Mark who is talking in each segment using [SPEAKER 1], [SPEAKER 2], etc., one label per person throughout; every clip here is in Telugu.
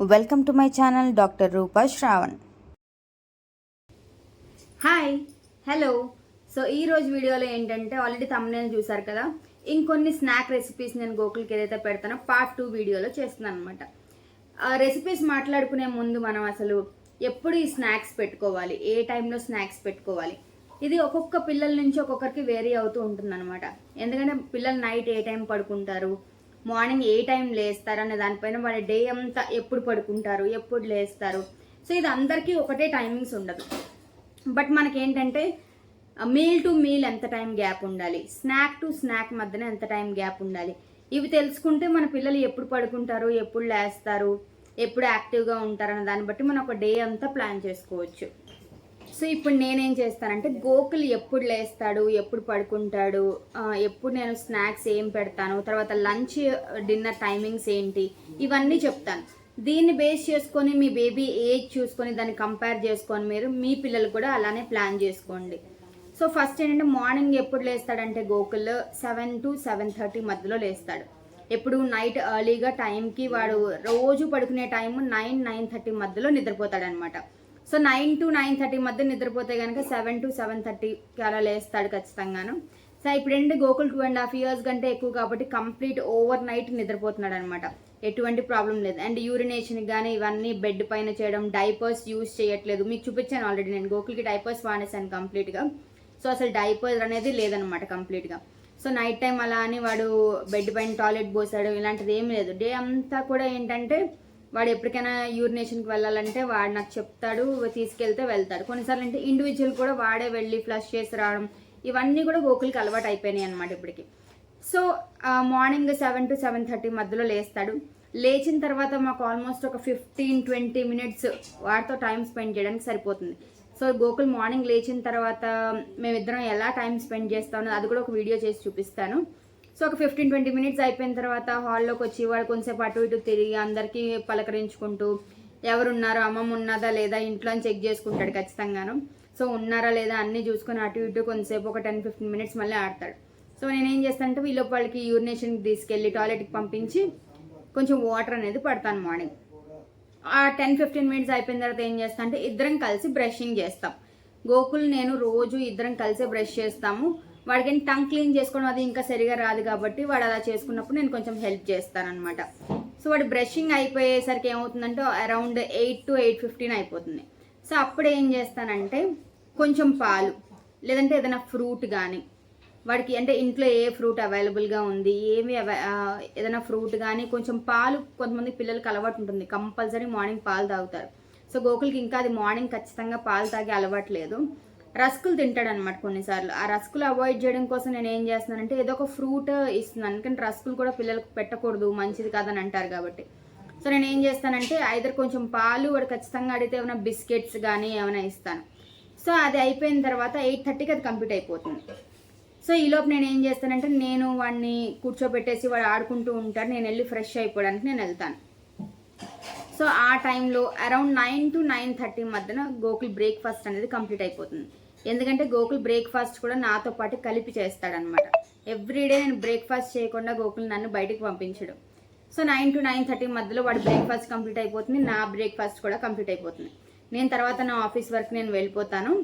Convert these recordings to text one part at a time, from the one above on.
[SPEAKER 1] Welcome to my channel doctor Roopa Shravan.
[SPEAKER 2] Hi, hello. So ఈరోజు వీడియోలో ఏంటంటే ఆల్రెడీ thumbnail చూసారు కదా, ఇంకొన్ని స్నాక్ రెసిపీస్ నేను గోకుల్కి ఏదైతే పెడతానో పార్ట్ 2 వీడియోలో చేస్తున్నాను అనమాట. రెసిపీస్ మాట్లాడుకునే ముందు మనం అసలు ఎప్పుడు ఈ స్నాక్స్ పెట్టుకోవాలి, ఏ టైంలో స్నాక్స్ పెట్టుకోవాలి, ఇది ఒక్కొక్క పిల్లల నుంచి ఒక్కొక్కరికి వేరీ అవుతూ ఉంటుంది అనమాట. ఎందుకంటే పిల్లలు నైట్ ఏ టైం పడుకుంటారు, మార్నింగ్ ఏ టైం లేస్తారు అనే దానిపైన వాళ్ళ డే అంతా ఎప్పుడు పడుకుంటారు, ఎప్పుడు లేస్తారు. సో ఇది అందరికీ ఒకటే టైమింగ్స్ ఉండదు. బట్ మనకేంటంటే మీల్ టు మీల్ ఎంత టైం గ్యాప్ ఉండాలి, స్నాక్ టు స్నాక్ మధ్యన ఎంత టైం గ్యాప్ ఉండాలి, ఇవి తెలుసుకుంటే మన పిల్లలు ఎప్పుడు పడుకుంటారు, ఎప్పుడు లేస్తారు, ఎప్పుడు యాక్టివ్గా ఉంటారు అనే దాన్ని బట్టి మనం ఒక డే అంతా ప్లాన్ చేసుకోవచ్చు. సో ఇప్పుడు నేనేం చేస్తానంటే గోకుల్ ఎప్పుడు లేస్తాడు, ఎప్పుడు పడుకుంటాడు, ఎప్పుడు నేను స్నాక్స్ ఏం పెడతాను, తర్వాత లంచ్ డిన్నర్ టైమింగ్స్ ఏంటి, ఇవన్నీ చెప్తాను. దీన్ని బేస్ చేసుకొని మీ బేబీ ఏజ్ చూసుకొని దాన్ని కంపేర్ చేసుకొని మీరు మీ పిల్లలు కూడా అలానే ప్లాన్ చేసుకోండి. సో ఫస్ట్ ఏంటంటే మార్నింగ్ ఎప్పుడు లేస్తాడంటే గోకుల్ 7 to 7:30 మధ్యలో లేస్తాడు. ఎప్పుడు నైట్ ఎర్లీగా టైంకి వాడు రోజు పడుకునే టైం 9-9:30 మధ్యలో నిద్రపోతాడనమాట. సో 9 to 9:30 మధ్య నిద్రపోతే కనుక 7 to 7:30కి అలా లేస్తాడు ఖచ్చితంగాను. సో ఇప్పుడు ఏంటి గోకుల్ 2.5 years కంటే ఎక్కువ కాబట్టి కంప్లీట్ ఓవర్ నైట్ నిద్రపోతున్నాడు అనమాట. ఎటువంటి ప్రాబ్లం లేదు. అండ్ యూరినేషన్ కానీ ఇవన్నీ బెడ్ పైన చేయడం, డైపర్స్ యూజ్ చేయట్లేదు. మీకు చూపించాను ఆల్రెడీ, నేను గోకుల్కి డైపర్స్ వాడేసాను కంప్లీట్గా. సో అసలు డైపర్ అనేది లేదనమాట కంప్లీట్గా. సో నైట్ టైం అలా అని వాడు బెడ్ పైన టాయిలెట్ పోసాడు ఇలాంటిది ఏం లేదు. డే అంతా కూడా ఏంటంటే వాడు ఎప్పటికైనా యూరినేషన్కి వెళ్ళాలంటే వాడు నాకు చెప్తాడు, తీసుకెళ్తే వెళ్తాడు. కొన్నిసార్లు అంటే ఇండివిజువల్ కూడా వాడే వెళ్ళి ఫ్లష్ చేసి రావడం, ఇవన్నీ కూడా గోకుల్కి అలవాటు అయిపోయినాయి అనమాట ఇప్పటికి. సో మార్నింగ్ 7 to 7:30 మధ్యలో లేస్తాడు. లేచిన తర్వాత మాకు ఆల్మోస్ట్ ఒక 15-20 minutes వాడితో టైం స్పెండ్ చేయడానికి సరిపోతుంది. సో గోకుల్ మార్నింగ్ లేచిన తర్వాత మేమిద్దరం ఎలా టైం స్పెండ్ చేస్తామో అది కూడా ఒక వీడియో చేసి చూపిస్తాను. సో ఒక 15-20 minutes అయిపోయిన తర్వాత హాల్లోకి వచ్చి వాడు కొంచెంసేపు అటు ఇటు తిరిగి అందరికీ పలకరించుకుంటూ ఎవరున్నారో, అమ్మమ్మ ఉన్నదా లేదా ఇంట్లో చెక్ చేసుకుంటాడు ఖచ్చితంగాను. సో ఉన్నారా లేదా అన్నీ చూసుకొని అటు ఇటు కొంచెంసేపు ఒక 10-15 minutes మళ్ళీ ఆడతాడు. సో నేనేం చేస్తానంటే వీళ్ళ వాళ్ళకి యూరినేషన్కి తీసుకెళ్ళి టాయిలెట్కి పంపించి కొంచెం వాటర్ అనేది పడతాను మార్నింగ్. ఆ 10-15 minutes అయిపోయిన తర్వాత ఏం చేస్తాను అంటే ఇద్దరం కలిసి బ్రషింగ్ చేస్తాం. గోకుల్ నేను రోజు ఇద్దరం కలిసి బ్రష్ చేస్తాము. వాడికి టంగ్ క్లీన్ చేసుకోవడం అది ఇంకా సరిగా రాదు కాబట్టి వాడు అలా చేసుకున్నప్పుడు నేను కొంచెం హెల్ప్ చేస్తానమాట. సో వాడు బ్రషింగ్ అయిపోయేసరికి ఏమవుతుందంటే అరౌండ్ 8 to 8:15 అయిపోతుంది. సో అప్పుడు ఏం చేస్తానంటే కొంచెం పాలు లేదంటే ఏదైనా ఫ్రూట్ కానీ వాడికి అంటే ఇంట్లో ఏ ఫ్రూట్ అవైలబుల్గా ఉంది, ఏదైనా ఫ్రూట్ కానీ కొంచెం పాలు, కొంతమంది పిల్లలకి అలవాటు ఉంటుంది కంపల్సరీ మార్నింగ్ పాలు తాగుతారు. సో గోకుల్కి ఇంకా అది మార్నింగ్ ఖచ్చితంగా పాలు తాగే అలవాటు లేదు. రస్కులు తింటాడు అనమాట కొన్నిసార్లు. ఆ రస్కులు అవాయిడ్ చేయడం కోసం నేను ఏం చేస్తున్నానంటే ఏదో ఒక ఫ్రూట్ ఇస్తున్నాను. ఎందుకంటే రస్కులు కూడా పిల్లలకు పెట్టకూడదు, మంచిది కాదని అంటారు కాబట్టి. సో నేను ఏం చేస్తానంటే ఐదర్ కొంచెం పాలు, వాడు ఖచ్చితంగా అడిగితే ఏమైనా బిస్కెట్స్ కానీ ఏమైనా ఇస్తాను. సో అది అయిపోయిన తర్వాత 8:30కి అది కంప్లీట్ అయిపోతుంది. సో ఈలోపు నేను ఏం చేస్తానంటే నేను వాడిని కూర్చోబెట్టేసి వాడు ఆడుకుంటూ ఉంటాడు, నేను వెళ్ళి ఫ్రెష్ అయిపోవడానికి నేను వెళ్తాను. సో ఆ టైంలో అరౌండ్ 9 to 9:30 మధ్యన గోకుల్ బ్రేక్ఫాస్ట్ అనేది కంప్లీట్ అయిపోతుంది. ఎందుకంటే గోకుల్ బ్రేక్ఫాస్ట్ కూడా నాతో పాటు కలిపి చేస్తాడనమాట. ఎవ్రీడే నేను బ్రేక్ఫాస్ట్ చేయకుండా గోకుల్ నన్ను బయటికి పంపించడు. సో 9 to 9:30 మధ్యలో వాడి బ్రేక్ఫాస్ట్ కంప్లీట్ అయిపోతుంది, నా బ్రేక్ఫాస్ట్ కూడా కంప్లీట్ అయిపోతుంది. నేను తర్వాత నా ఆఫీస్ వర్క్ నేను వెళ్ళిపోతాను.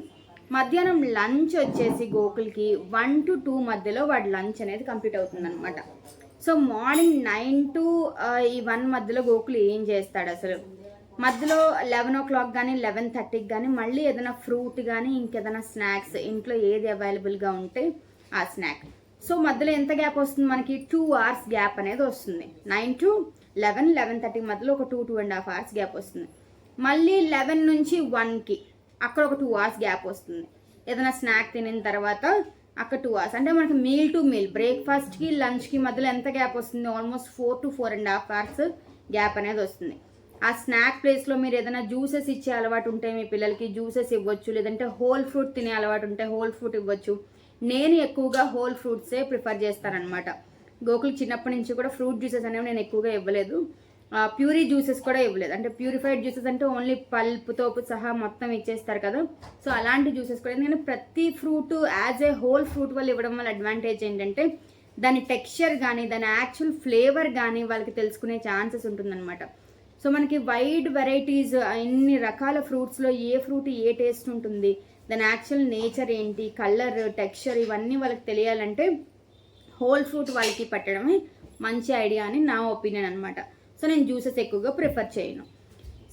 [SPEAKER 2] మధ్యాహ్నం లంచ్ వచ్చేసి గోకుల్కి 1 to 2 మధ్యలో వాడి లంచ్ అనేది కంప్లీట్ అవుతుంది అనమాట. సో మార్నింగ్ 9 to 1 మధ్యలో గోకుల్ ఏం చేస్తాడు అసలు, మధ్యలో 11 o'clock కానీ 11:30కి కానీ మళ్ళీ ఏదైనా ఫ్రూట్ కానీ ఇంకేదైనా స్నాక్స్ ఇంట్లో ఏది అవైలబుల్గా ఉంటే ఆ స్నాక్. సో మధ్యలో ఎంత గ్యాప్ వస్తుంది మనకి, 2 hours గ్యాప్ అనేది వస్తుంది. 9 to 11-11:30 మధ్యలో ఒక 2-2.5 hours గ్యాప్ వస్తుంది. మళ్ళీ 11 నుంచి 1కి అక్కడ ఒక 2 hours గ్యాప్ వస్తుంది. ఏదైనా స్నాక్ తినిన తర్వాత అక్కడ 2 hours, అంటే మనకి మీల్ టు మీల్ బ్రేక్ఫాస్ట్కి లంచ్కి మధ్యలో ఎంత గ్యాప్ వస్తుంది, ఆల్మోస్ట్ 4 to 4.5 hours గ్యాప్ అనేది వస్తుంది. ఆ స్నాక్ ప్లేస్లో మీరు ఏదైనా జ్యూసెస్ ఇచ్చే అలవాటు ఉంటే మీ పిల్లలకి జ్యూసెస్ ఇవ్వచ్చు, లేదంటే హోల్ ఫ్రూట్ తినే అలవాటు ఉంటే హోల్ ఫ్రూట్ ఇవ్వచ్చు. నేను ఎక్కువగా హోల్ ఫ్రూట్సే ప్రిఫర్ చేస్తానన్నమాట. గోకుల్ చిన్నప్పటి నుంచి కూడా ఫ్రూట్ జ్యూసెస్ అనేవి నేను ఎక్కువగా ఇవ్వలేదు. ప్యూరీ జ్యూసెస్ కూడా ఇవ్వలేదు. అంటే ప్యూరిఫైడ్ జ్యూసెస్ అంటే ఓన్లీ పల్ప్తో సహా మొత్తం ఇచ్చేస్తారు కదా. సో అలాంటి జ్యూసెస్ కూడా నేను ప్రతి fruit as a whole fruit వల్ల ఇవ్వడం వల్ల అడ్వాంటేజ్ ఏంటంటే దాని టెక్స్చర్ కానీ దాని యాక్చువల్ ఫ్లేవర్ కానీ వాళ్ళకి తెలుసుకునే ఛాన్సెస్ ఉంటుందన్నమాట. సో మనకి వైడ్ వెరైటీస్, ఇన్ని రకాల ఫ్రూట్స్లో ఏ ఫ్రూట్ ఏ టేస్ట్ ఉంటుంది, దాని యాక్చువల్ నేచర్ ఏంటి, కలర్, టెక్స్చర్, ఇవన్నీ వాళ్ళకి తెలియాలంటే హోల్ ఫ్రూట్ వాళ్ళకి పెట్టడమే మంచి ఐడియా అని నా ఒపీనియన్ అనమాట. సో నేను జ్యూసెస్ ఎక్కువగా ప్రిఫర్ చేయను.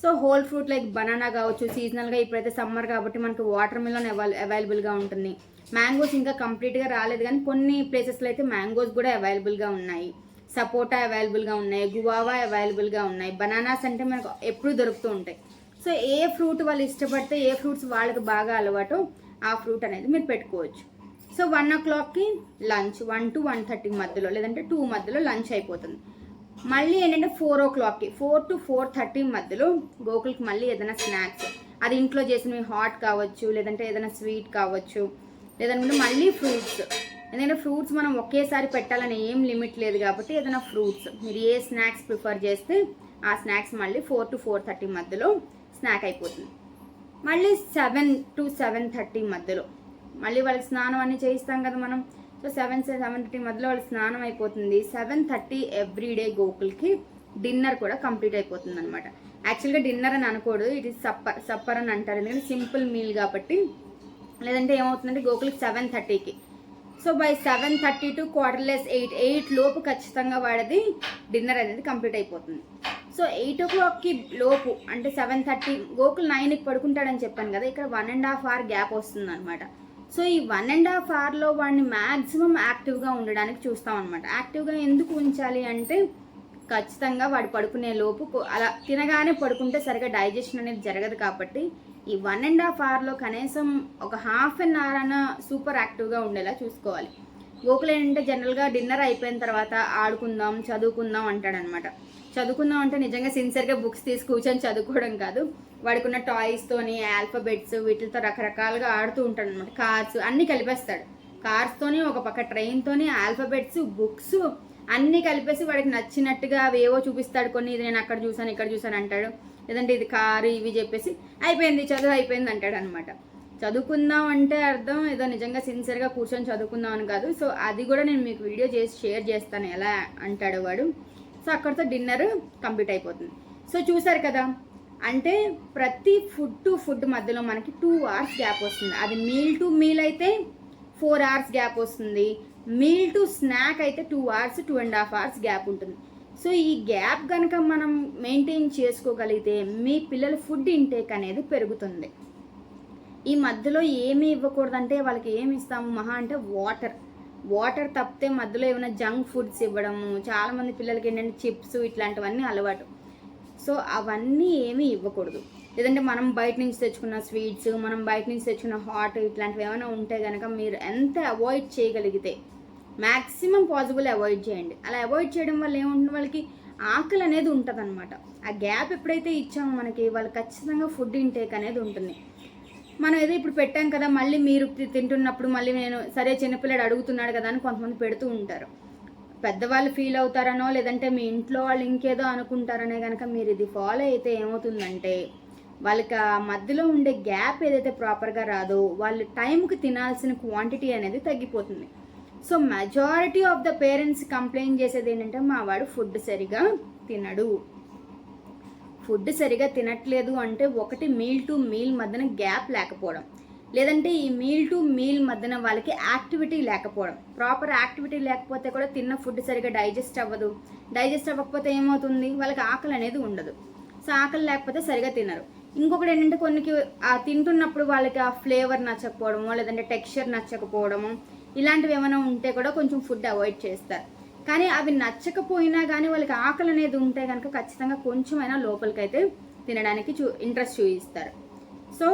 [SPEAKER 2] So whole fruit like banana కావచ్చు, సీజనల్గా ఇప్పుడైతే సమ్మర్ కాబట్టి మనకి వాటర్ మిలన్ అవైలబుల్గా ఉంటుంది. మ్యాంగోస్ ఇంకా కంప్లీట్గా రాలేదు కానీ కొన్ని ప్లేసెస్లో అయితే మ్యాంగోస్ కూడా అవైలబుల్గా ఉన్నాయి. సపోటా అవైలబుల్గా ఉన్నాయి, గువావా అవైలబుల్గా ఉన్నాయి. బనానాస్ అంటే మనకు ఎప్పుడు దొరుకుతూ ఉంటాయి. సో ఏ ఫ్రూట్ వాళ్ళు ఇష్టపడితే, ఏ ఫ్రూట్స్ వాళ్ళకి బాగా అలవాటో ఆ ఫ్రూట్ అనేది మీరు పెట్టుకోవచ్చు. సో 1 o'clockకి లంచ్, 1 to 1:30 మధ్యలో లేదంటే 2 మధ్యలో లంచ్ అయిపోతుంది. మళ్ళీ ఏంటంటే 4 o'clockకి 4 to 4:30 మధ్యలో గోకుల్కి మళ్ళీ ఏదైనా స్నాక్స్, అది ఇంట్లో చేసినవి హాట్ కావచ్చు, లేదంటే ఏదైనా స్వీట్ కావచ్చు, లేదంటే మళ్ళీ ఫ్రూట్స్. ఎందుకంటే ఫ్రూట్స్ మనం ఒకేసారి పెట్టాలని ఏం లిమిట్ లేదు కాబట్టి ఏదైనా ఫ్రూట్స్ మీరు ఏ స్నాక్స్ ప్రిఫర్ చేస్తే ఆ స్నాక్స్ మళ్ళీ 4 to 4:30 మధ్యలో స్నాక్ అయిపోతుంది. మళ్ళీ 7 to 7:30 మధ్యలో మళ్ళీ వాళ్ళకి స్నానం అన్నీ చేయిస్తాం కదా మనం. సో 7-7:30 మధ్యలో వాళ్ళకి స్నానం అయిపోతుంది. 7:30 ఎవ్రీడే గోకుల్కి డిన్నర్ కూడా కంప్లీట్ అయిపోతుంది అనమాట. యాక్చువల్గా డిన్నర్ అని అనకూడదు, ఇట్ ఈస్ సప్పర్ అని అంటారు, ఎందుకంటే సింపుల్ మీల్ కాబట్టి. లేదంటే ఏమవుతుందంటే గోకుల్కి 7:30కి, సో బై 7:30 to 7:45 లోపు ఖచ్చితంగా వాడిది డిన్నర్ అనేది కంప్లీట్ అయిపోతుంది. సో 8 o'clockకి లోపు అంటే 7:30, గోకుల్ 9కి పడుకుంటాడని చెప్పాను కదా, ఇక్కడ 1.5 hour గ్యాప్ వస్తుంది అనమాట. సో ఈ 1.5 hourలో వాడిని మ్యాక్సిమం యాక్టివ్గా ఉండడానికి చూస్తాం అనమాట. యాక్టివ్గా ఎందుకు ఉంచాలి అంటే ఖచ్చితంగా వాడు పడుకునే లోపు అలా తినగానే పడుకుంటే సరిగా డైజెషన్ అనేది జరగదు కాబట్టి ఈ 1.5 hourలో కనీసం ఒక ½ an hour అన్న సూపర్ యాక్టివ్గా ఉండేలా చూసుకోవాలి. గోకుల్ ఏంటంటే జనరల్గా డిన్నర్ అయిపోయిన తర్వాత ఆడుకుందాం, చదువుకుందాం అంటాడనమాట. చదువుకుందాం అంటే నిజంగా సిన్సియర్గా బుక్స్ తీసి కూర్చొని చదువుకోవడం కాదు, వాడుకున్న టాయ్స్తోని, ఆల్ఫాబెట్స్, వీటితో రకరకాలుగా ఆడుతూ ఉంటాడు అనమాట. కార్స్ అన్నీ కలిపేస్తాడు. కార్స్తోని, ఒక పక్క ట్రైన్తోని, ఆల్ఫాబెట్స్, బుక్స్ అన్నీ కలిపేసి వాడికి నచ్చినట్టుగా అవేవో చూపిస్తాడు. కొన్ని ఇది నేను అక్కడ చూసాను, ఇక్కడ చూసాను అంటాడు, లేదంటే ఇది కారు, ఇవి చెప్పేసి అయిపోయింది చదువు అయిపోయింది అంటాడు అనమాట. చదువుకుందాం అంటే అర్థం ఏదో నిజంగా సిన్సియర్గా కూర్చొని చదువుకుందాం అని కాదు. సో అది కూడా నేను మీకు వీడియో చేసి షేర్ చేస్తాను ఎలా అంటాడు వాడు. సో అక్కడితో డిన్నర్ కంప్లీట్ అయిపోతుంది. సో చూసారు కదా, అంటే ప్రతి ఫుడ్ టు ఫుడ్ మధ్యలో మనకి 2 hours గ్యాప్ వస్తుంది. అది మీల్ టు మీల్ అయితే 4 hours గ్యాప్ వస్తుంది, మీల్ టు స్నాక్ అయితే 2 hours 2.5 hours గ్యాప్ ఉంటుంది. సో ఈ గ్యాప్ కనుక మనం మెయింటైన్ చేసుకోగలిగితే మీ పిల్లల ఫుడ్ ఇంటేక్ అనేది పెరుగుతుంది. ఈ మధ్యలో ఏమీ ఇవ్వకూడదంటే వాళ్ళకి ఏమి ఇస్తాము మహా అంటే వాటర్ తప్పితే మధ్యలో ఏమైనా జంక్ ఫుడ్స్ ఇవ్వడము. చాలామంది పిల్లలకి ఏంటంటే చిప్స్ ఇట్లాంటివన్నీ అలవాటు. సో అవన్నీ ఏమీ ఇవ్వకూడదు. లేదంటే మనం బయట నుంచి తెచ్చుకున్న స్వీట్స్, మనం బయట నుంచి తెచ్చుకున్న హాట్ ఇట్లాంటివి ఏమైనా ఉంటే కనుక మీరు ఎంత అవాయిడ్ చేయగలిగితే మ్యాక్సిమం పాసిబుల్ అవాయిడ్ చేయండి. అలా అవాయిడ్ చేయడం వల్ల ఏముంటుంది, వాళ్ళకి ఆకలి అనేది ఉంటుంది అనమాట. ఆ గ్యాప్ ఎప్పుడైతే ఇచ్చామో మనకి వాళ్ళు ఖచ్చితంగా ఫుడ్ ఇంటేక్ అనేది ఉంటుంది. మనం ఏదో ఇప్పుడు పెట్టాం కదా, మళ్ళీ మీరు తింటున్నప్పుడు మళ్ళీ నేను సరే చిన్నపిల్లడు అడుగుతున్నాడు కదా అని కొంతమంది పెడుతూ ఉంటారు. పెద్దవాళ్ళు ఫీల్ అవుతారనో లేదంటే మీ ఇంట్లో వాళ్ళు ఇంకేదో అనుకుంటారనే కనుక మీరు ఇది ఫాలో అయితే ఏమవుతుందంటే వాళ్ళకి ఆ మధ్యలో ఉండే గ్యాప్ ఏదైతే ప్రాపర్గా రాదో వాళ్ళు టైంకి తినాల్సిన క్వాంటిటీ అనేది తగ్గిపోతుంది. So majority of the parents complaint చేసేది ఏంటంటే మా వాడు ఫుడ్ సరిగా తినడు. ఫుడ్ సరిగా తినట్లేదు అంటే ఒకటి మీల్ టు మీల్ మధ్యన గ్యాప్ లేకపోవడం, లేదంటే ఈ మీల్ టు మీల్ మధ్యన వాళ్ళకి యాక్టివిటీ లేకపోవడం. ప్రాపర్ యాక్టివిటీ లేకపోతే కూడా తిన్న ఫుడ్ సరిగా డైజెస్ట్ అవ్వదు. డైజెస్ట్ అవ్వకపోతే ఏమవుతుంది, వాళ్ళకి ఆకలి అనేది ఉండదు. సో ఆకలి లేకపోతే సరిగా తినరు. ఇంకొకటి ఏంటంటే కొన్నికి ఆ తింటున్నప్పుడు వాళ్ళకి ఆ ఫ్లేవర్ నచ్చకపోవడమో లేదంటే టెక్స్చర్ నచ్చకపోవడము ఇలాంటివి ఏమైనా ఉంటే కూడా కొంచెం ఫుడ్ అవాయిడ్ చేస్తారు. కానీ అవి నచ్చకపోయినా కానీ వాళ్ళకి ఆకలి అనేది ఉంటే కనుక ఖచ్చితంగా కొంచెమైనా లోపలికైతే తినడానికి ఇంట్రెస్ట్ చూపిస్తారు. సో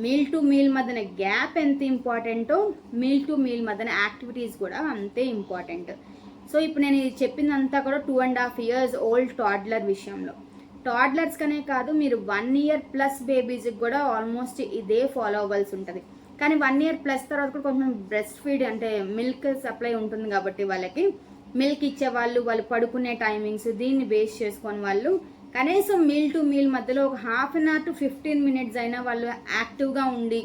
[SPEAKER 2] మీల్ టు మీల్ మధ్యన గ్యాప్ ఎంత ఇంపార్టెంటో మీల్ టు మీల్ మధ్యన యాక్టివిటీస్ కూడా అంతే ఇంపార్టెంట్. సో ఇప్పుడు నేను ఇది చెప్పిందంతా కూడా 2.5 years ఓల్డ్ టాడ్లర్ విషయంలో. టాడ్లర్స్ కనే కాదు, మీరు 1 year ప్లస్ బేబీస్కి కూడా ఆల్మోస్ట్ ఇదే ఫాలో అవ్వాల్సి ఉంటుంది. కానీ 1 year ప్లస్ తర్వాత కూడా కొంచెం బ్రెస్ట్ ఫీడ్ అంటే మిల్క్ సప్లై ఉంటుంది కాబట్టి వాళ్ళకి మిల్క్ ఇచ్చే వాళ్ళు పడుకునే టైమింగ్స్ దీన్ని బేస్ చేసుకొని వాళ్ళు కనీసం మీల్ టు మీల్ మధ్యలో ఒక ½ an hour to 15 minutes అయినా వాళ్ళు యాక్టివ్గా ఉండి,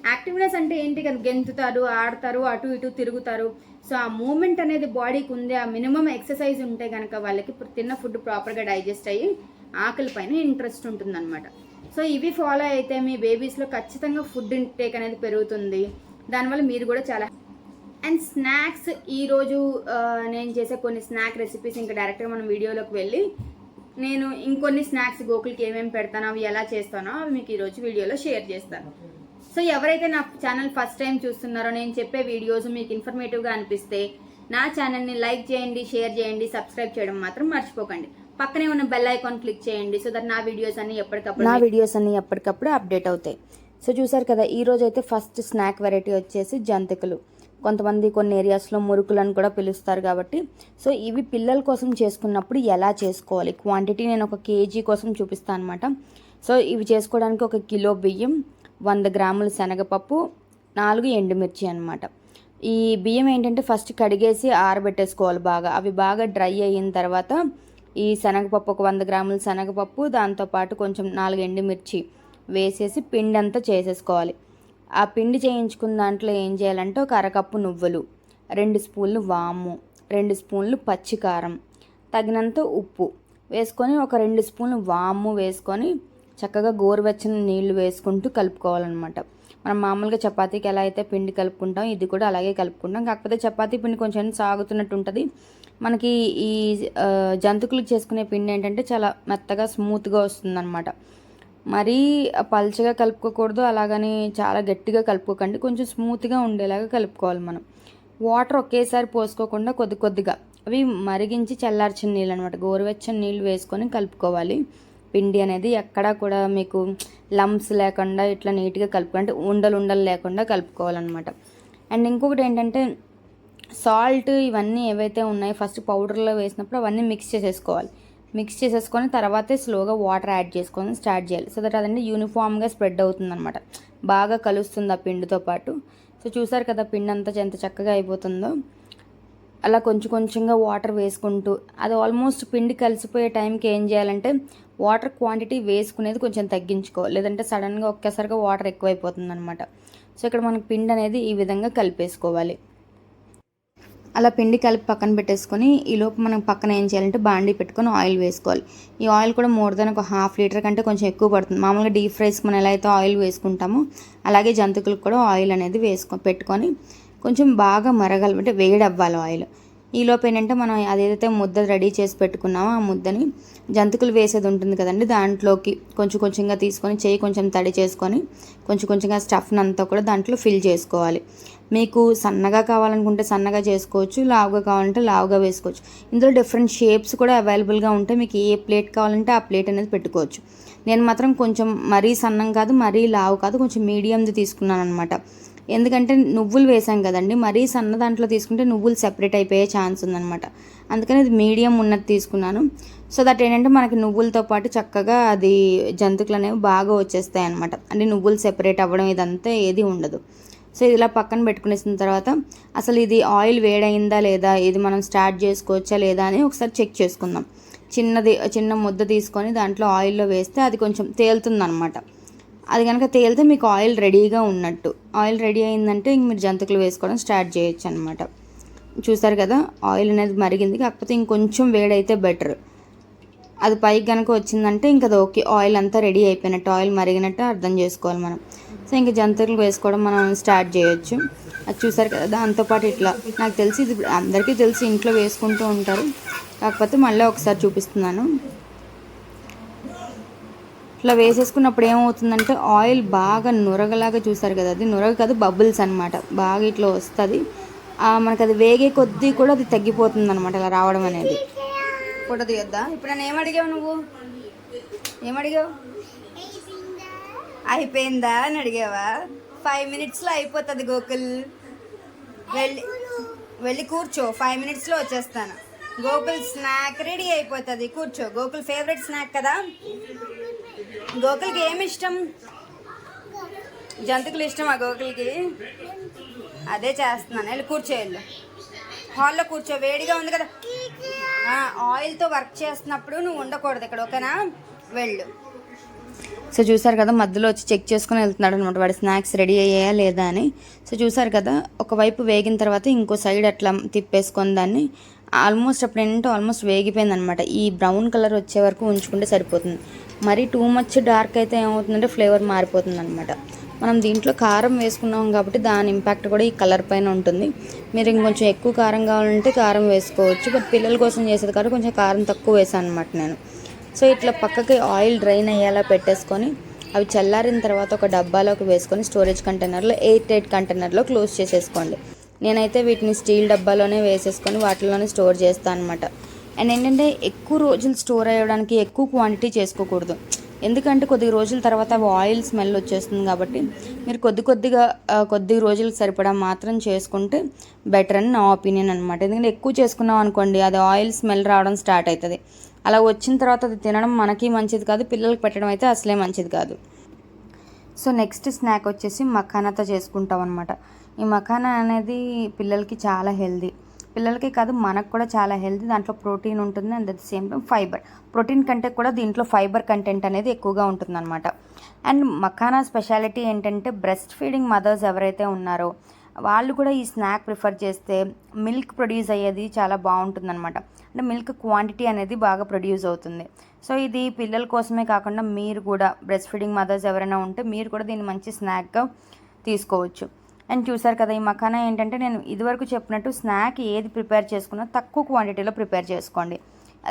[SPEAKER 2] యాక్టివ్నెస్ అంటే ఏంటి కదా, గెంతుతారు, ఆడతారు, అటు ఇటు తిరుగుతారు. సో ఆ మూమెంట్ అనేది బాడీకి ఉంది, ఆ మినిమం ఎక్సర్సైజ్ ఉంటే కనుక వాళ్ళకి తిన్న ఫుడ్ ప్రాపర్గా డైజెస్ట్ అయ్యి ఆకలి పైన ఇంట్రెస్ట్ ఉంటుందన్నమాట. సో ఇవి ఫాలో అయితే మీ బేబీస్లో ఖచ్చితంగా ఫుడ్ ఇంటేక్ అనేది పెరుగుతుంది. దానివల్ల మీరు కూడా చాలా. అండ్ స్నాక్స్ ఈరోజు నేను చేసే కొన్ని స్నాక్ రెసిపీస్ ఇంకా డైరెక్ట్గా మనం వీడియోలోకి వెళ్ళి నేను ఇంకొన్ని స్నాక్స్ గోకుల్కి ఏమేమి పెడతానో అవి ఎలా చేస్తానో అవి మీకు ఈరోజు వీడియోలో షేర్ చేస్తాను. సో ఎవరైతే నా ఛానల్ ఫస్ట్ టైం చూస్తున్నారో నేను చెప్పే వీడియోస్ మీకు ఇన్ఫర్మేటివ్గా అనిపిస్తే నా ఛానల్ని లైక్ చేయండి, షేర్ చేయండి, సబ్స్క్రైబ్ చేయడం మాత్రం మర్చిపోకండి. పక్కనే ఉన్న బెల్ ఐకాన్ క్లిక్ చేయండి సో దట్ నా వీడియోస్ అన్ని ఎప్పటికప్పుడు అప్డేట్ అవుతాయి. సో చూసారు కదా, ఈరోజు అయితే ఫస్ట్ స్నాక్ వెరైటీ వచ్చేసి జంతికలు. కొంతమంది కొన్ని ఏరియాస్లో మురుకులను కూడా పిలుస్తారు కాబట్టి. సో ఇవి పిల్లల కోసం చేసుకున్నప్పుడు ఎలా చేసుకోవాలి, క్వాంటిటీ నేను 1 kg కోసం చూపిస్తాను అనమాట. సో ఇవి చేసుకోవడానికి 1 కిలో బియ్యం, 100 గ్రాముల శనగపప్పు, 4 ఎండుమిర్చి అనమాట. ఈ బియ్యం ఏంటంటే ఫస్ట్ కడిగేసి ఆరబెట్టేసుకోవాలి బాగా. అవి బాగా డ్రై అయిన తర్వాత ఈ శనగపప్పు 100 గ్రాముల శనగపప్పు, దాంతోపాటు కొంచెం 4 ఎండుమిర్చి వేసేసి పిండి అంతా చేసేసుకోవాలి. ఆ పిండి చేయించుకున్న దాంట్లో ఏం చేయాలంటే 1 అరకప్పు నువ్వులు, 2 స్పూన్లు వాము, 2 స్పూన్లు పచ్చికారం, తగినంత ఉప్పు వేసుకొని 2 స్పూన్లు వాము వేసుకొని చక్కగా గోరువెచ్చని నీళ్లు వేసుకుంటూ కలుపుకోవాలన్నమాట. మనం మామూలుగా చపాతీకి ఎలా అయితే పిండి కలుపుకుంటాం ఇది కూడా అలాగే కలుపుకుంటాం. కాకపోతే చపాతీ పిండి కొంచెం సాగుతున్నట్టు ఉంటుంది. మనకి ఈ జంతికలు చేసుకునే పిండి ఏంటంటే చాలా మెత్తగా స్మూత్గా వస్తుందన్నమాట. మరీ పల్చగా కలుపుకోకూడదు, అలాగని చాలా గట్టిగా కలుపుకోకండి. కొంచెం స్మూత్గా ఉండేలాగా కలుపుకోవాలి మనం. వాటర్ ఒకేసారి పోసుకోకుండా కొద్దిగా అవి మరిగించి చల్లార్చిన నీళ్ళు అనమాట, గోరువెచ్చని నీళ్ళు వేసుకొని కలుపుకోవాలి. పిండి అనేది ఎక్కడా కూడా మీకు లంప్స్ లేకుండా ఇట్లా నీట్గా కలుపుకుంటే ఉండలు లేకుండా కలుపుకోవాలన్నమాట. అండ్ ఇంకొకటి ఏంటంటే సాల్ట్ ఇవన్నీ ఏవైతే ఉన్నాయో ఫస్ట్ పౌడర్లో వేసినప్పుడు అవన్నీ మిక్స్ చేసేసుకొని తర్వాతే స్లోగా వాటర్ యాడ్ చేసుకొని స్టార్ట్ చేయాలి. సో దట్ అదండి యూనిఫామ్గా స్ప్రెడ్ అవుతుంది అనమాట, బాగా కలుస్తుంది ఆ పిండితో పాటు. సో చూసారు కదా పిండి అంతా ఎంత చక్కగా అయిపోతుందో. అలా కొంచెంగా వాటర్ వేసుకుంటూ అది ఆల్మోస్ట్ పిండి కలిసిపోయే టైంకి ఏం చేయాలంటే వాటర్ క్వాంటిటీ వేసుకునేది కొంచెం తగ్గించుకోవాలి, లేదంటే సడన్గా ఒక్కసారిగా వాటర్ ఎక్కువైపోతుంది అనమాట. సో ఇక్కడ మనకి పిండి అనేది ఈ విధంగా కలిపేసుకోవాలి. అలా పిండి కలిపి పక్కన పెట్టేసుకొని ఈలోపు మనం పక్కన ఏం చేయాలంటే బాండీ పెట్టుకొని ఆయిల్ వేసుకోవాలి. ఈ ఆయిల్ కూడా మోర్ దెన్ 1/2 లీటర్ కంటే కొంచెం ఎక్కువ పడుతుంది. మామూలుగా డీప్ ఫ్రైస్కి మనం ఎలా అయితే ఆయిల్ వేసుకుంటామో అలాగే జంతికలకు కూడా ఆయిల్ అనేది పెట్టుకొని కొంచెం బాగా మరగాలి, అంటే వేడి అవ్వాలి ఆయిల్. ఈలోపు ఏంటంటే మనం అదేదైతే ముద్ద రెడీ చేసి పెట్టుకున్నామో ఆ ముద్దని జంతికలు వేసేది ఉంటుంది కదండి, దాంట్లోకి కొంచెంగా తీసుకొని చేయి కొంచెం తడి చేసుకొని కొంచెంగా స్టఫ్ని అంతా కూడా దాంట్లో ఫిల్ చేసుకోవాలి. మీకు సన్నగా కావాలనుకుంటే సన్నగా చేసుకోవచ్చు, లావుగా కావాలంటే లావుగా వేసుకోవచ్చు. ఇందులో డిఫరెంట్ షేప్స్ కూడా అవైలబుల్గా ఉంటాయి. మీకు ఏ ప్లేట్ కావాలంటే ఆ ప్లేట్ అనేది పెట్టుకోవచ్చు. నేను మాత్రం కొంచెం మరీ సన్నం కాదు, మరీ లావు కాదు, కొంచెం మీడియంది తీసుకున్నాను అనమాట. ఎందుకంటే నువ్వులు వేసాం కదండి, మరీ సన్న దాంట్లో తీసుకుంటే నువ్వులు సెపరేట్ అయిపోయే ఛాన్స్ ఉందన్నమాట. అందుకని ఇది మీడియం ఉన్నది తీసుకున్నాను. సో దట్ ఏంటంటే మనకి నువ్వులతో పాటు చక్కగా అది జంతికలు అనేవి బాగా వచ్చేస్తాయి అనమాట. అంటే నువ్వులు సెపరేట్ అవ్వడం ఇదంతా ఏది ఉండదు. సో ఇలా పక్కన పెట్టుకునేసిన తర్వాత అసలు ఇది ఆయిల్ వేడైందా లేదా, ఇది మనం స్టార్ట్ చేసుకోవచ్చా లేదా అని ఒకసారి చెక్ చేసుకుందాం. చిన్న ముద్ద తీసుకొని దాంట్లో ఆయిల్లో వేస్తే అది కొంచెం తేలుతుంది అనమాట. అది కనుక తేలితే మీకు ఆయిల్ రెడీగా ఉన్నట్టు. ఆయిల్ రెడీ అయిందంటే ఇంక మీరు జంతికలు వేసుకోవడం స్టార్ట్ చేయొచ్చు అనమాట. చూసారు కదా ఆయిల్ అనేది మరిగింది, కాకపోతే ఇంకొంచెం వేడైతే బెటర్. అది పైకి కనుక వచ్చిందంటే ఇంకా అది ఓకే, ఆయిల్ అంతా రెడీ అయిపోయినట్టు, ఆయిల్ మరిగినట్టు అర్థం చేసుకోవాలి మనం. సో ఇంక జంతికలు వేసుకోవడం మనం స్టార్ట్ చేయొచ్చు. అది చూసారు కదా, దాంతోపాటు ఇట్లా నాకు తెలిసి ఇది అందరికీ తెలిసి ఇంట్లో వేసుకుంటూ ఉంటారు, కాకపోతే మళ్ళీ ఒకసారి చూపిస్తున్నాను. ఇట్లా వేసేసుకున్నప్పుడు ఏమవుతుందంటే ఆయిల్ బాగా నురగలాగా, చూసారు కదా అది నురగ కాదు బబుల్స్ అనమాట, బాగా ఇట్లా వస్తుంది. మనకు అది వేగే కొద్దీ కూడా అది తగ్గిపోతుంది అనమాట, ఇలా రావడం అనేది. ఫోటో తీయొద్దా? ఇప్పుడు నన్ను ఏమడిగావు, నువ్వు ఏమడిగావు? అయిపోయిందా అని అడిగావా? 5 minutesలో అయిపోతుంది గోకుల్, వెళ్ళి కూర్చో, 5 minutesలో వచ్చేస్తాను. గోకుల్ స్నాక్ రెడీ అయిపోతుంది, కూర్చో. గోకుల్ ఫేవరెట్ స్నాక్ కదా. గోకుల్కి ఏమి ఇష్టం? జంతికలు ఇష్టమా గోకుల్కి? అదే చేస్తున్నాను, వెళ్ళి కూర్చో, వెళ్ళు హాల్లో కూర్చో, వేడిగా ఉంది కదా. ఆయిల్తో వర్క్ చేస్తున్నప్పుడు నువ్వు ఉండకూడదు ఇక్కడ, ఓకేనా? వెళ్ళు. సో చూసారు కదా మధ్యలో వచ్చి చెక్ చేసుకుని వెళ్తున్నాడు అనమాట, వాడి స్నాక్స్ రెడీ అయ్యాయా లేదా అని. సో చూసారు కదా, ఒకవైపు వేగిన తర్వాత ఇంకో సైడ్ అట్లా తిప్పేసుకొని దాన్ని
[SPEAKER 1] ఆల్మోస్ట్ అప్పుడు ఏంటంటే ఆల్మోస్ట్ వేగిపోయింది అనమాట. ఈ బ్రౌన్ కలర్ వచ్చే వరకు ఉంచుకుంటే సరిపోతుంది. మరి టూ మచ్ డార్క్ అయితే ఏమవుతుందంటే ఫ్లేవర్ మారిపోతుంది అనమాట. మనం దీంట్లో కారం వేసుకున్నాం కాబట్టి దాని ఇంపాక్ట్ కూడా ఈ కలర్ పైన ఉంటుంది. మీరు ఇంకొంచెం ఎక్కువ కారం కావాలంటే కారం వేసుకోవచ్చు. బట్ పిల్లల కోసం చేసేది కాబట్టి కొంచెం కారం తక్కువ వేసాను అనమాట నేను. సో ఇట్లా పక్కకి ఆయిల్ డ్రైన్ అయ్యేలా పెట్టేసుకొని అవి చల్లారిన తర్వాత ఒక డబ్బాలోకి వేసుకొని స్టోరేజ్ కంటైనర్లో 8 కంటైనర్లో క్లోజ్ చేసేసుకోండి. నేనైతే వీటిని స్టీల్ డబ్బాలోనే వేసేసుకొని వాటిలోనే స్టోర్ చేస్తాను అనమాట. అండ్ ఏంటంటే ఎక్కువ రోజులు స్టోర్ అయ్యడానికి ఎక్కువ క్వాంటిటీ చేసుకోకూడదు. ఎందుకంటే కొద్ది రోజుల తర్వాత ఆయిల్ స్మెల్ వచ్చేస్తుంది కాబట్టి మీరు కొద్ది రోజులకు సరిపడా మాత్రం చేసుకుంటే బెటర్ అని నా ఒపీనియన్ అనమాట. ఎందుకంటే ఎక్కువ చేసుకున్నాం అనుకోండి అది ఆయిల్ స్మెల్ రావడం స్టార్ట్ అవుతుంది. అలా వచ్చిన తర్వాత అది తినడం మనకి మంచిది కాదు, పిల్లలకి పెట్టడం అయితే అసలే మంచిది కాదు. సో నెక్స్ట్ స్నాక్ వచ్చేసి మఖానాతో చేసుకుంటాం అనమాట. ఈ మఖానా అనేది పిల్లలకి చాలా హెల్దీ, పిల్లలకి కాదు మనకు కూడా చాలా హెల్దీ. దాంట్లో ప్రోటీన్ ఉంటుంది and at the same time fibre. Protein కంటే కూడా దీంట్లో ఫైబర్ కంటెంట్ అనేది ఎక్కువగా ఉంటుందన్నమాట. అండ్ మఖానా స్పెషాలిటీ ఏంటంటే బ్రెస్ట్ ఫీడింగ్ మదర్స్ ఎవరైతే ఉన్నారో వాళ్ళు కూడా ఈ స్నాక్ ప్రిఫర్ చేస్తే మిల్క్ ప్రొడ్యూస్ అయ్యేది చాలా బాగుంటుందన్నమాట. అంటే మిల్క్ క్వాంటిటీ అనేది బాగా ప్రొడ్యూస్ అవుతుంది. సో ఇది పిల్లల కోసమే కాకుండా మీరు కూడా బ్రెస్ట్ ఫీడింగ్ మదర్స్ ఎవరైనా ఉంటే మీరు కూడా దీన్ని మంచి స్నాక్గా తీసుకోవచ్చు. అండ్ చూసారు కదా ఈ మఖానా ఏంటంటే నేను ఇదివరకు చెప్పినట్టు స్నాక్ ఏది ప్రిపేర్ చేసుకున్నా తక్కువ క్వాంటిటీలో ప్రిపేర్ చేసుకోండి.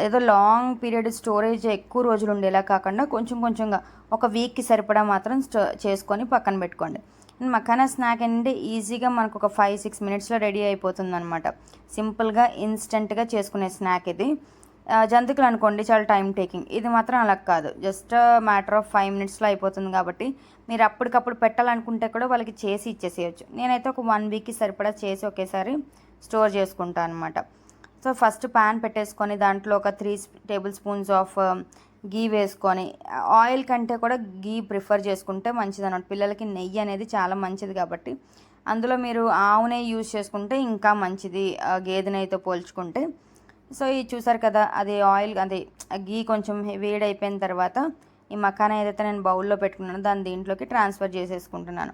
[SPEAKER 1] ఏదో లాంగ్ పీరియడ్ స్టోరేజ్ ఎక్కువ రోజులు ఉండేలా కాకుండా కొంచెంగా ఒక వీక్కి సరిపడా మాత్రం చేసుకొని పక్కన పెట్టుకోండి. మఖానా స్నాక్ ఏంటంటే ఈజీగా మనకు ఒక 5-6 మినిట్స్లో రెడీ అయిపోతుంది అనమాట. సింపుల్గా ఇన్స్టెంట్గా చేసుకునే స్నాక్ ఇది. జంతికలు అనుకోండి చాలా టైం టేకింగ్, ఇది మాత్రం అలా కాదు, జస్ట్ మ్యాటర్ ఆఫ్ 5 మినిట్స్లో అయిపోతుంది. కాబట్టి మీరు అప్పటికప్పుడు పెట్టాలనుకుంటే కూడా వాళ్ళకి చేసి ఇచ్చేసేయచ్చు. నేనైతే ఒక 1 వీక్కి సరిపడా చేసి ఒకేసారి స్టోర్ చేసుకుంటాను అనమాట. సో ఫస్ట్ ప్యాన్ పెట్టేసుకొని దాంట్లో ఒక 3 టేబుల్ స్పూన్స్ ఆఫ్ గీ వేసుకొని, ఆయిల్ కంటే కూడా గీ ప్రిఫర్ చేసుకుంటే మంచిది అన్నమాట. పిల్లలకి నెయ్యి అనేది చాలా మంచిది కాబట్టి అందులో మీరు ఆవు నెయ్యి యూజ్ చేసుకుంటే ఇంకా మంచిది గేదె నెయ్యితో పోల్చుకుంటే. సో ఇది చూసారు కదా అది ఆయిల్ అది గీ కొంచెం వేడైపోయిన తర్వాత ఈ మఖానా ఏదైతే నేను బౌల్లో పెట్టుకున్నానో దాన్ని దీంట్లోకి ట్రాన్స్ఫర్ చేసేసుకుంటున్నాను.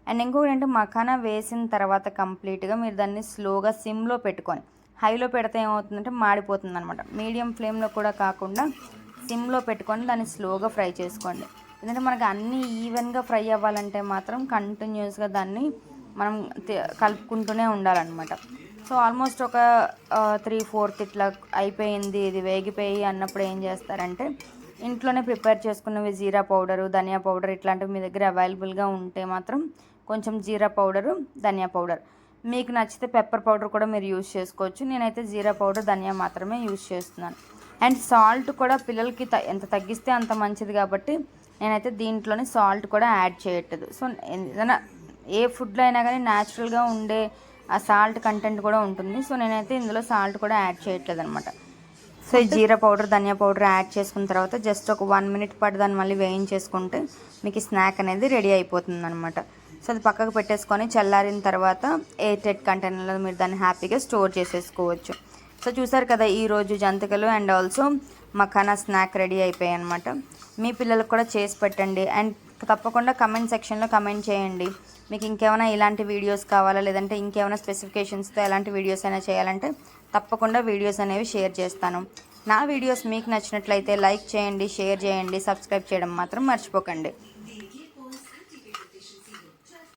[SPEAKER 1] అండ్ ఇంకొకటి అంటే మఖానా వేసిన తర్వాత కంప్లీట్గా మీరు దాన్ని స్లోగా సిమ్లో పెట్టుకొని, హైలో పెడితే ఏమవుతుందంటే మాడిపోతుంది అనమాట. మీడియం ఫ్లేమ్లో కూడా కాకుండా సిమ్లో పెట్టుకొని దాన్ని స్లోగా ఫ్రై చేసుకోండి. ఎందుకంటే మనకి అన్నీ ఈవెన్గా ఫ్రై అవ్వాలంటే మాత్రం కంటిన్యూస్గా దాన్ని మనం కలుపుకుంటూనే ఉండాలన్నమాట. సో ఆల్మోస్ట్ ఒక 3/4 ఇట్లా అయిపోయింది, ఇది వేగిపోయి అన్నప్పుడు ఏం చేస్తారంటే ఇంట్లోనే ప్రిపేర్ చేసుకున్నవి జీరా పౌడరు, ధనియా పౌడర్ ఇట్లాంటివి మీ దగ్గర అవైలబుల్గా ఉంటే మాత్రం కొంచెం జీరా పౌడరు, ధనియా పౌడర్, మీకు నచ్చితే పెప్పర్ పౌడర్ కూడా మీరు యూజ్ చేసుకోవచ్చు. నేనైతే జీరా పౌడర్, ధనియా మాత్రమే యూజ్ చేస్తున్నాను. అండ్ సాల్ట్ కూడా పిల్లలకి ఎంత తగ్గిస్తే అంత మంచిది కాబట్టి నేనైతే దీంట్లోనే సాల్ట్ కూడా యాడ్ చేయట్లేదు. సో ఏదైనా ఏ ఫుడ్లో అయినా కానీ న్యాచురల్గా ఉండే ఆ సాల్ట్ కంటెంట్ కూడా ఉంటుంది. సో నేనైతే ఇందులో సాల్ట్ కూడా యాడ్ చేయట్లేదు అనమాట. సో ఈ జీరా పౌడర్, ధనియా పౌడర్ యాడ్ చేసుకున్న తర్వాత జస్ట్ ఒక 1 మినిట్ పాటు దాన్ని మళ్ళీ వేయించేసుకుంటే మీకు స్నాక్ అనేది రెడీ అయిపోతుంది అనమాట. సో అది పక్కకు పెట్టేసుకొని చల్లారిన తర్వాత 8 కంటైనర్లో మీరు దాన్ని హ్యాపీగా స్టోర్ చేసేసుకోవచ్చు. సో చూసారు కదా ఈరోజు జంతికలు and also makhana snack ready అయిపోయాయి అనమాట. మీ పిల్లలకు కూడా చేసి పెట్టండి. అండ్ తప్పకుండా కమెంట్ సెక్షన్లో కమెంట్ చేయండి మీకు ఇంకేమైనా ఇలాంటి వీడియోస్ కావాలా, లేదంటే ఇంకేమైనా స్పెసిఫికేషన్స్తో ఎలాంటి వీడియోస్ అయినా చేయాలంటే తప్పకుండా వీడియోస్ అనేవి షేర్ చేస్తాను. నా వీడియోస్ మీకు నచ్చినట్లయితే లైక్ చేయండి, షేర్ చేయండి, సబ్స్క్రైబ్ చేయడం మాత్రం మర్చిపోకండి.